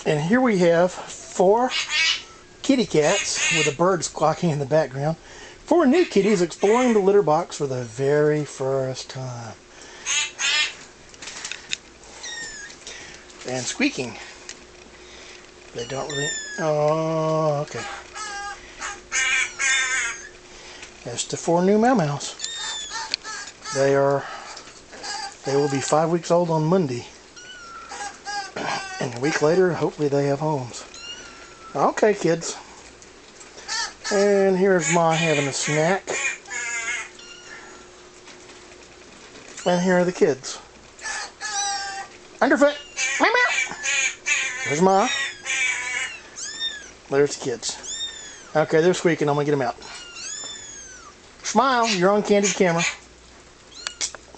And here we have 4 kitty cats with a bird squawking in the background. 4 new kitties exploring the litter box for the very first time. And squeaking. They don't really... Oh, okay. That's the 4 new Meow Meows. They will be 5 weeks old on Monday. And a week later, hopefully they have homes. Okay, kids. And here's Ma having a snack. And here are the kids. Underfoot. Meow meow. There's Ma. There's the kids. Okay, they're squeaking. I'm going to get them out. Smile. You're on candid camera.